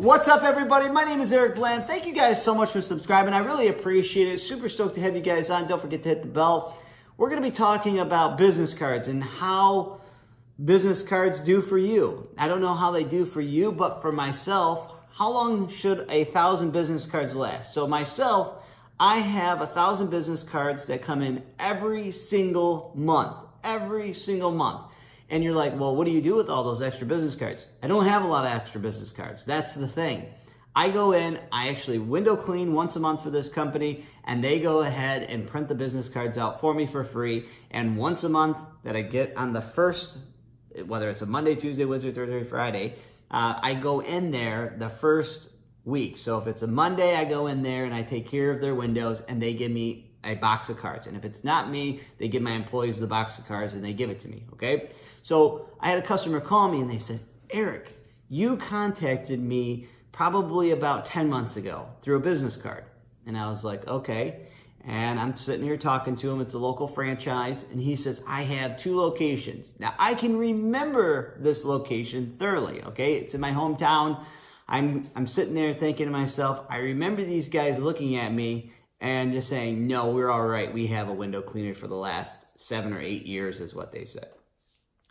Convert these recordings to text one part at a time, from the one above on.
What's up, everybody? My name is Eric Bland. Thank you guys so much for subscribing. I really appreciate it. Super stoked to have you guys on. Don't forget to hit the bell. We're going to be talking about business cards and how business cards do for you. I don't know how they do for you, but for myself, how long should 1,000 business cards last? So myself, I have 1,000 business cards that come in every single month. Every single month. And you're like, well, what do you do with all those extra business cards? I don't have a lot of extra business cards. That's the thing. I go in, I actually window clean once a month for this company, and they go ahead and print the business cards out for me for free. And once a month that I get on the first, whether it's a Monday, Tuesday, Wednesday, Thursday, Friday, I go in there the first week. So if it's a Monday, I go in there and I take care of their windows, and they give me a box of cards. And if it's not me, they give my employees the box of cards and they give it to me, okay? So I had a customer call me and they said, Eric, you contacted me probably about 10 months ago through a business card. And I was like, okay. And I'm sitting here talking to him. It's a local franchise. And he says, I have 2 locations. Now, I can remember this location thoroughly, okay? It's in my hometown. I'm sitting there thinking to myself, I remember these guys looking at me and just saying, no, we're all right. We have a window cleaner for the last 7 or 8 years is what they said.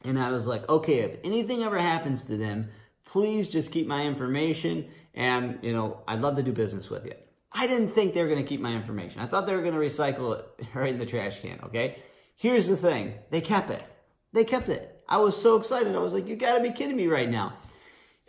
And I was like, okay, if anything ever happens to them, please just keep my information and, I'd love to do business with you. I didn't think they were going to keep my information. I thought they were going to recycle it right in the trash can, okay? Here's the thing. They kept it. They kept it. I was so excited. I was like, you got to be kidding me right now.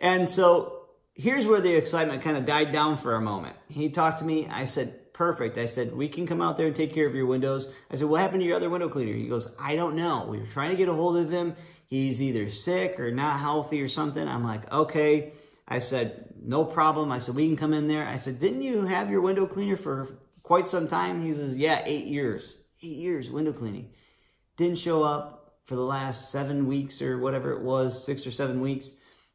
And so here's where the excitement kind of died down for a moment. He talked to me. I said, perfect. I said, we can come out there and take care of your windows. I said, what happened to your other window cleaner? He goes, I don't know. We were trying to get a hold of him. He's either sick or not healthy or something. I'm like, okay. I said, no problem. I said, we can come in there. I said, didn't you have your window cleaner for quite some time? He says, yeah, 8 years. 8 years window cleaning. Didn't show up for the last 7 weeks or whatever it was, 6 or 7 weeks.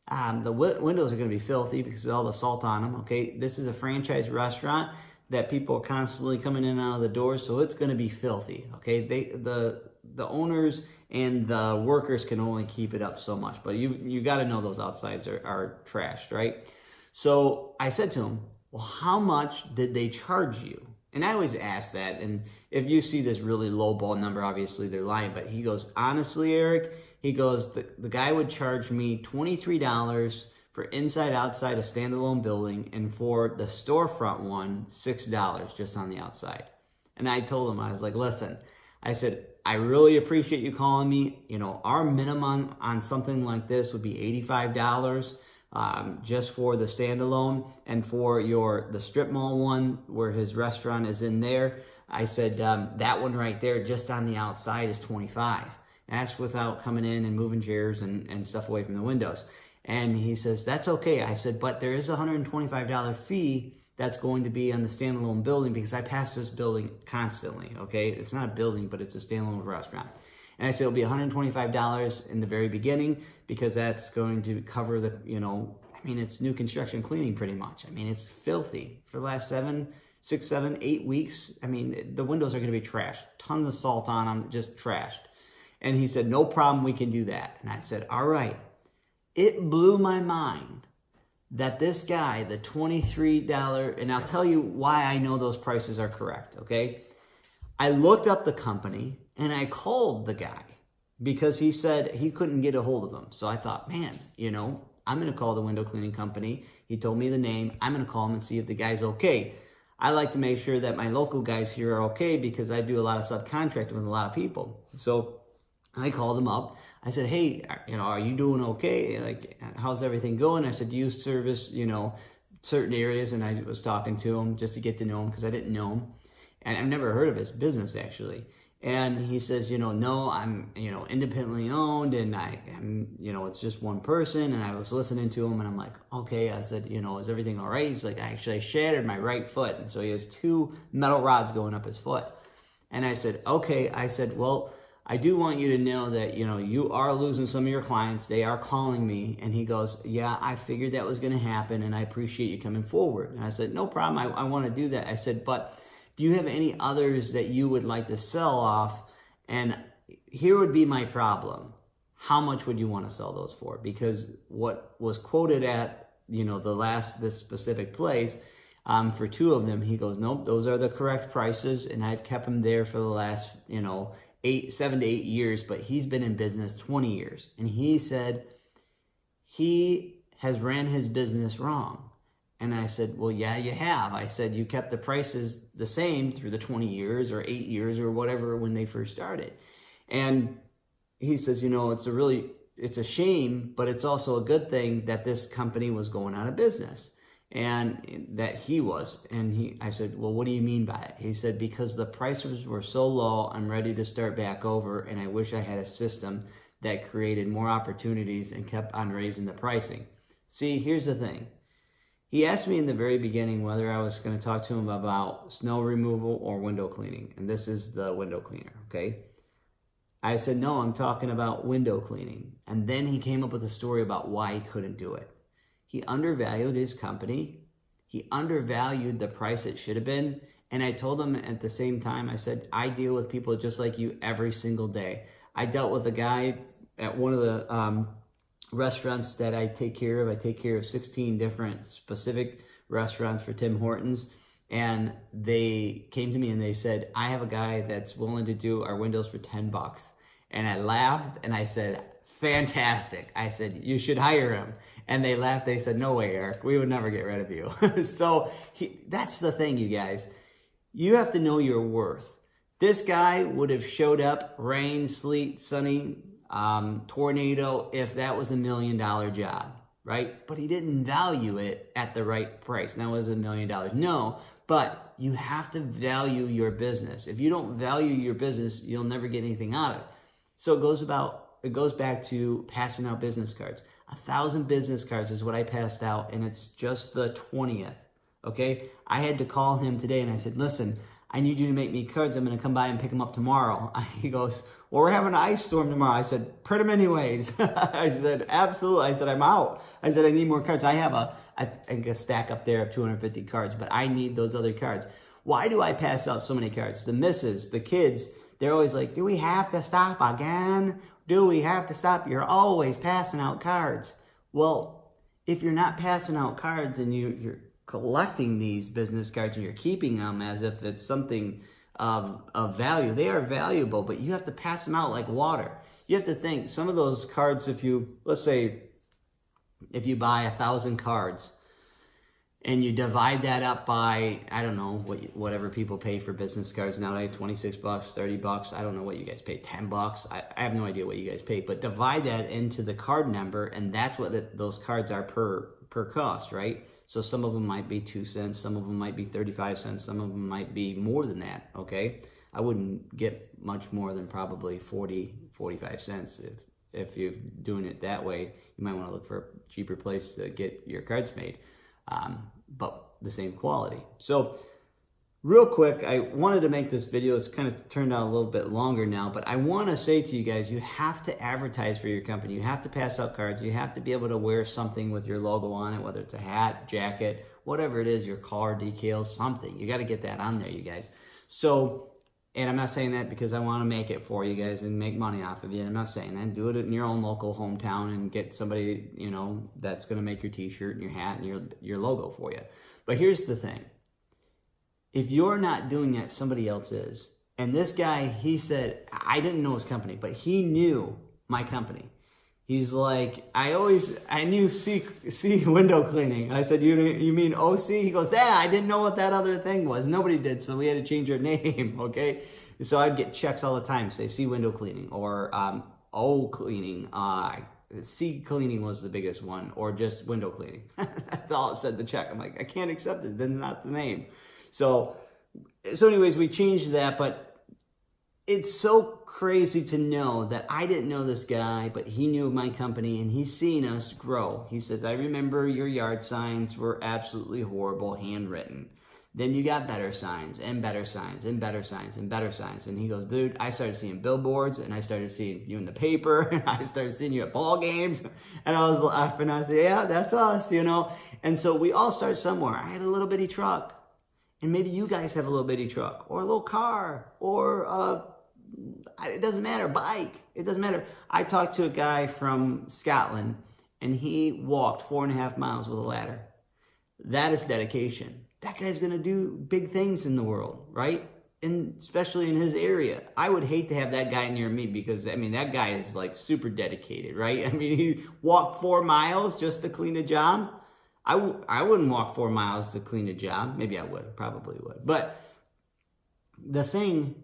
The windows are going to be filthy because of all the salt on them, okay? This is a franchise restaurant that people are constantly coming in and out of the doors, so it's going to be filthy, okay? The owners and the workers can only keep it up so much, but you got to know those outsides are trashed, right? So I said to him, well, how much did they charge you? And I always ask that, and if you see this really low ball number, obviously they're lying, but he goes, honestly, Eric, he goes, the guy would charge me $23 for inside, outside a standalone building, and for the storefront one, $6 just on the outside. And I told him, I was like, listen, I said, I really appreciate you calling me. Our minimum on something like this would be $85 just for the standalone, and for the strip mall one where his restaurant is in there, I said, that one right there just on the outside is $25. And that's without coming in and moving chairs and stuff away from the windows. And he says, that's okay. I said, but there is a $125 fee that's going to be on the standalone building because I pass this building constantly, okay? It's not a building, but it's a standalone restaurant. And I said, it'll be $125 in the very beginning because that's going to cover it's new construction cleaning pretty much. It's filthy. For the last 6, 7, 8 weeks, the windows are going to be trashed. Tons of salt on them, just trashed. And he said, no problem, we can do that. And I said, all right. It blew my mind that this guy, the $23, and I'll tell you why I know those prices are correct, okay? I looked up the company and I called the guy because he said he couldn't get a hold of them. So I thought, man, I'm going to call the window cleaning company. He told me the name. I'm going to call him and see if the guy's okay. I like to make sure that my local guys here are okay because I do a lot of subcontracting with a lot of people. So I called him up. I said, hey, are you doing okay? Like, how's everything going? I said, do you service, certain areas? And I was talking to him just to get to know him because I didn't know him. And I've never heard of his business, actually. And he says, no, I'm, independently owned, and I'm, it's just one person. And I was listening to him, and I'm like, okay. I said, is everything all right? He's like, I shattered my right foot. And so he has 2 metal rods going up his foot. And I said, okay. I said, well, I do want you to know that, you are losing some of your clients. They are calling me. And he goes, yeah, I figured that was going to happen, and I appreciate you coming forward. And I said, no problem. I want to do that. I said, but do you have any others that you would like to sell off? And here would be my problem. How much would you want to sell those for? Because what was quoted at this specific place. For 2 of them, he goes, nope, those are the correct prices, and I've kept them there for the last, 7 to 8 years, but he's been in business 20 years. And he said he has ran his business wrong. And I said, well, yeah, you have. I said, you kept the prices the same through the 20 years or 8 years or whatever when they first started. And he says, it's a shame, but it's also a good thing that this company was going out of business. And that he was. And I said, well, what do you mean by it? He said, because the prices were so low, I'm ready to start back over, and I wish I had a system that created more opportunities and kept on raising the pricing. See, here's the thing. He asked me in the very beginning whether I was going to talk to him about snow removal or window cleaning. And this is the window cleaner, okay? I said, no, I'm talking about window cleaning. And then he came up with a story about why he couldn't do it. He undervalued his company. He undervalued the price it should have been. And I told him at the same time, I said, I deal with people just like you every single day. I dealt with a guy at one of the restaurants that I take care of. I take care of 16 different specific restaurants for Tim Hortons. And they came to me and they said, I have a guy that's willing to do our windows for $10. And I laughed and I said, fantastic. I said, you should hire him. And they laughed. They said, no way, Eric. We would never get rid of you. So that's the thing, you guys. You have to know your worth. This guy would have showed up, rain, sleet, sunny, tornado, if that was $1 million job, right? But he didn't value it at the right price. Now, was it $1 million? No, but you have to value your business. If you don't value your business, you'll never get anything out of it. So it goes back to passing out business cards. 1,000 business cards is what I passed out, and it's just the 20th, okay? I had to call him today, and I said, listen, I need you to make me cards. I'm going to come by and pick them up tomorrow. He goes, well, we're having an ice storm tomorrow. I said, print them anyways. I said, absolutely. I said, I'm out. I said, I need more cards. I have I think a stack up there of 250 cards, but I need those other cards. Why do I pass out so many cards? The misses, the kids, they're always like, do we have to stop again? Do we have to stop? You're always passing out cards. Well, if you're not passing out cards and you're collecting these business cards and you're keeping them as if it's something of value, they are valuable, but you have to pass them out like water. You have to think, some of those cards, let's say, if you buy 1,000 cards, and you divide that up by, I don't know, whatever people pay for business cards nowadays, $26, $30. I don't know what you guys pay, $10. I have no idea what you guys pay, but divide that into the card number, and that's what those cards are per cost, right? So some of them might be 2 cents, some of them might be 35 cents, some of them might be more than that, okay? I wouldn't get much more than probably 45 cents. If you're doing it that way, you might want to look for a cheaper place to get your cards made. But the same quality. So real quick, I wanted to make this video. It's kind of turned out a little bit longer now, but I want to say to you guys, you have to advertise for your company. You have to pass out cards. You have to be able to wear something with your logo on it, whether it's a hat, jacket, whatever it is, your car decals, something. You got to get that on there, you guys. So, and I'm not saying that because I want to make it for you guys and make money off of you. I'm not saying that. Do it in your own local hometown and get somebody, that's going to make your t-shirt and your hat and your logo for you. But here's the thing. If you're not doing that, somebody else is. And this guy, he said, I didn't know his company, but he knew my company. He's like, I knew C window cleaning. I said, you mean OC? He goes, yeah, I didn't know what that other thing was. Nobody did, so we had to change our name, okay? So I'd get checks all the time, say C window cleaning, or O cleaning. C cleaning was the biggest one, or just window cleaning. That's all it said, the check. I'm like, I can't accept it. That's not the name. So anyways, we changed that, but it's so crazy to know that I didn't know this guy, but he knew my company, and he's seen us grow. He says, I remember your yard signs were absolutely horrible, handwritten. Then you got better signs, and better signs, and better signs, and better signs. And he goes, dude, I started seeing billboards, and I started seeing you in the paper, and I started seeing you at ball games. And I was laughing, I said, yeah, that's us, And so we all start somewhere. I had a little bitty truck, and maybe you guys have a little bitty truck, or a little car, or it doesn't matter, bike. It doesn't matter. I talked to a guy from Scotland, and he walked 4.5 miles with a ladder. That is dedication. That guy's going to do big things in the world, right? And especially in his area. I would hate to have that guy near me because, I mean, that guy is like super dedicated, right? I mean, he walked 4 miles just to clean a job. I wouldn't walk 4 miles to clean a job. Maybe I would, probably would. But the thing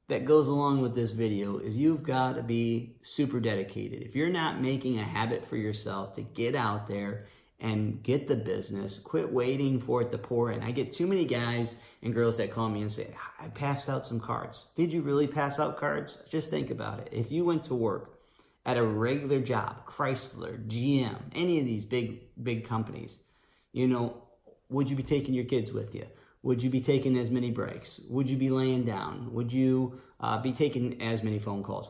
that goes along with this video is you've got to be super dedicated. If you're not making a habit for yourself to get out there and get the business, quit waiting for it to pour in. I get too many guys and girls that call me and say, I passed out some cards. Did you really pass out cards? Just think about it. If you went to work at a regular job, Chrysler, GM, any of these big companies, you know, would you be taking your kids with you? Would you be taking as many breaks? Would you be laying down? Would you be taking as many phone calls?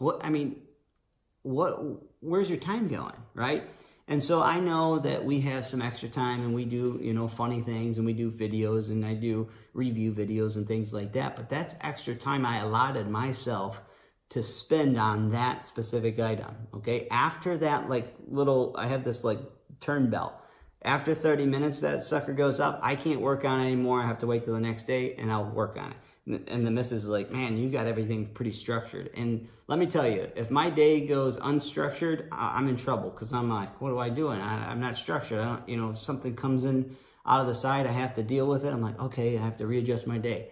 Where's your time going, right? And so I know that we have some extra time and we do, you know, funny things and we do videos and I do review videos and things like that. But that's extra time I allotted myself to spend on that specific item, okay? After that, like I have this like turn belt. After 30 minutes, that sucker goes up. I can't work on it anymore. I have to wait till the next day and I'll work on it. And the missus is like, man, you got everything pretty structured. And let me tell you, if my day goes unstructured, I'm in trouble because I'm like, what do I do? And I'm not structured. I don't, you know, if something comes in out of the side, I have to deal with it. I'm like, okay, I have to readjust my day.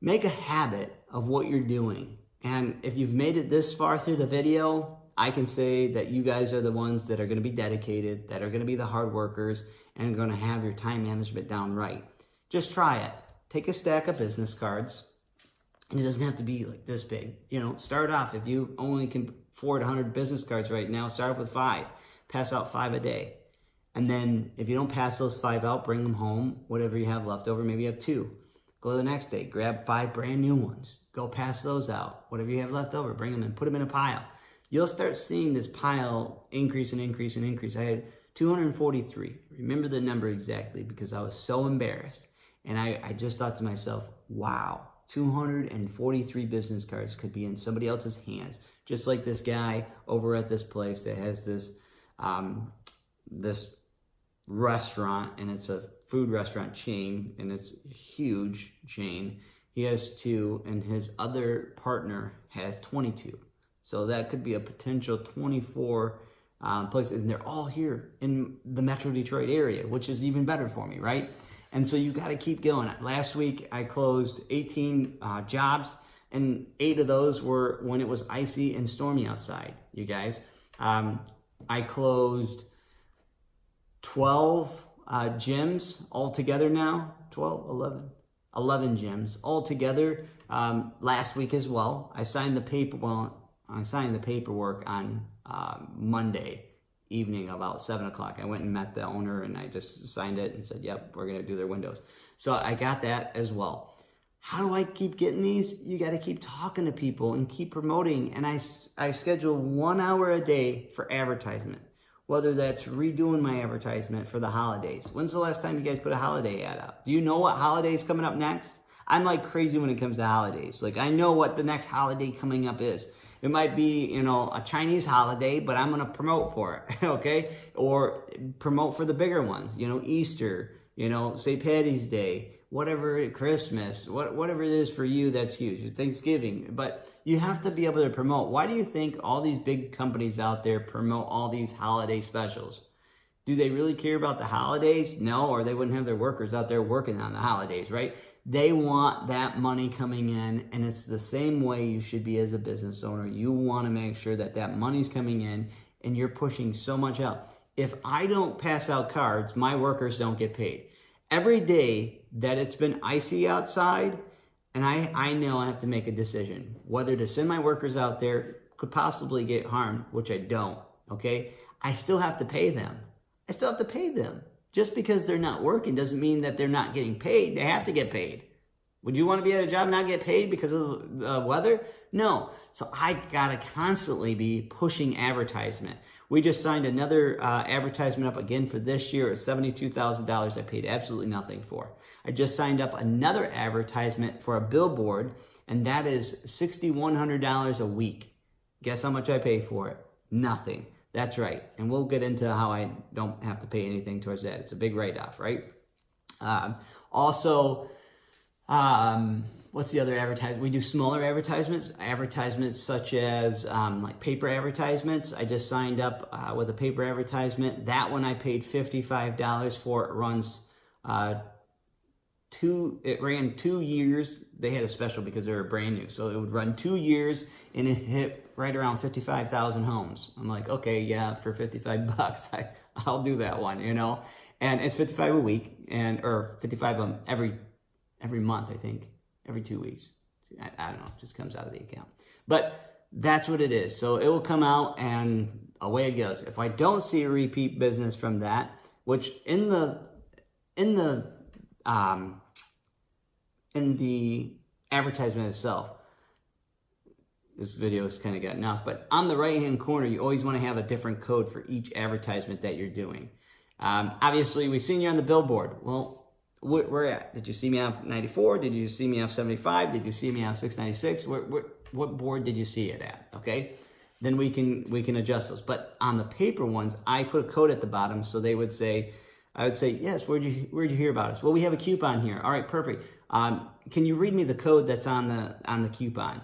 Make a habit of what you're doing. And if you've made it this far through the video, I can say that you guys are the ones that are going to be dedicated, that are going to be the hard workers, and are going to have your time management down right. Just try it. Take a stack of business cards. It doesn't have to be like this big. You know, start off. If you only can afford 100 business cards right now, start off with 5. Pass out 5 a day. And then if you don't pass those 5 out, bring them home. Whatever you have left over, maybe you have 2. Go the next day. Grab 5 brand new ones. Go pass those out. Whatever you have left over, bring them in. Put them in a pile. You'll start seeing this pile increase and increase and increase. I had 243. Remember the number exactly because I was so embarrassed. And I just thought to myself, wow, 243 business cards could be in somebody else's hands. Just like this guy over at this place that has this, this restaurant, and it's a food restaurant chain, and it's a huge chain. He has 2, and his other partner has 22. So that could be a potential 24 places, and they're all here in the Metro Detroit area, which is even better for me, right? And so you got to keep going. Last week, I closed 18 jobs, and 8 of those were when it was icy and stormy outside, you guys. I closed 12 gyms altogether now, 11 gyms altogether last week as well. I signed the paperwork on Monday evening about 7 o'clock. I went and met the owner and I just signed it and said, yep, we're going to do their windows. So I got that as well. How do I keep getting these? You got to keep talking to people and keep promoting. And I schedule 1 hour a day for advertisement, whether that's redoing my advertisement for the holidays. When's the last time you guys put a holiday ad up? Do you know what holiday is coming up next? I'm like crazy when it comes to holidays. Like I know what the next holiday coming up is. It might be, you know, a Chinese holiday, but I'm going to promote for it, okay? Or promote for the bigger ones, you know, Easter, you know, St. Patty's Day, whatever, Christmas, whatever it is for you that's huge, Thanksgiving. But you have to be able to promote. Why do you think all these big companies out there promote all these holiday specials? Do they really care about the holidays? No, or they wouldn't have their workers out there working on the holidays, right? They want that money coming in, and it's the same way you should be as a business owner. You want to make sure that that money's coming in, and you're pushing so much out. If I don't pass out cards, my workers don't get paid. Every day that it's been icy outside, and I know I have to make a decision, whether to send my workers out there, could possibly get harmed, which I don't, okay? I still have to pay them. I still have to pay them. Just because they're not working doesn't mean that they're not getting paid. They have to get paid. Would you want to be at a job and not get paid because of the weather? No. So I got to constantly be pushing advertisement. We just signed another advertisement up again for this year at $72,000 I paid absolutely nothing for. I just signed up another advertisement for a billboard, and that is $6,100 a week. Guess how much I pay for it? Nothing. That's right. And we'll get into how I don't have to pay anything towards that. It's a big write-off, right? Also, what's the other advertisement? We do smaller advertisements such as like paper advertisements. I just signed up with a paper advertisement. That one I paid $55 for. It runs it ran 2 years. They had a special because they were brand new. So it would run 2 years and it hit right around 55,000 homes. I'm like, okay, yeah, for 55 bucks, I'll do that one, you know? And it's 55 a week or 55 every month, I think, every 2 weeks. I don't know, it just comes out of the account. But that's what it is. So it will come out and away it goes. If I don't see a repeat business from that, which in the advertisement itself, this video has kind of gotten off, but on the right hand corner, you always want to have a different code for each advertisement that you're doing. Obviously, we've seen you on the billboard. Well, where at? Did you see me off 94? Did you see me off 75? Did you see me off 696? What board did you see it at? Okay, then we can adjust those. But on the paper ones, I put a code at the bottom, so they would say, I would say, yes, where'd you hear about us? Well, we have a coupon here. All right, perfect. Can you read me the code that's on the coupon?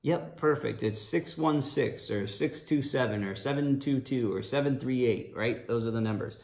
Yep, perfect. It's 616 or 627 or 722 or 738, right? Those are the numbers.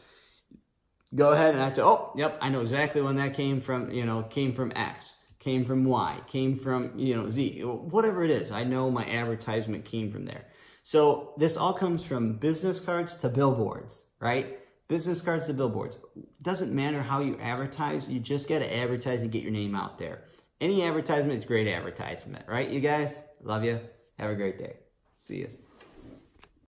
Go ahead and I say, oh, yep, I know exactly when that came from, came from X, came from Y, came from, Z, whatever it is. I know my advertisement came from there. So this all comes from business cards to billboards, right? Business cards to billboards. Doesn't matter how you advertise, you just got to advertise and get your name out there. Any advertisement is great advertisement, right, you guys? Love you. Have a great day. See you.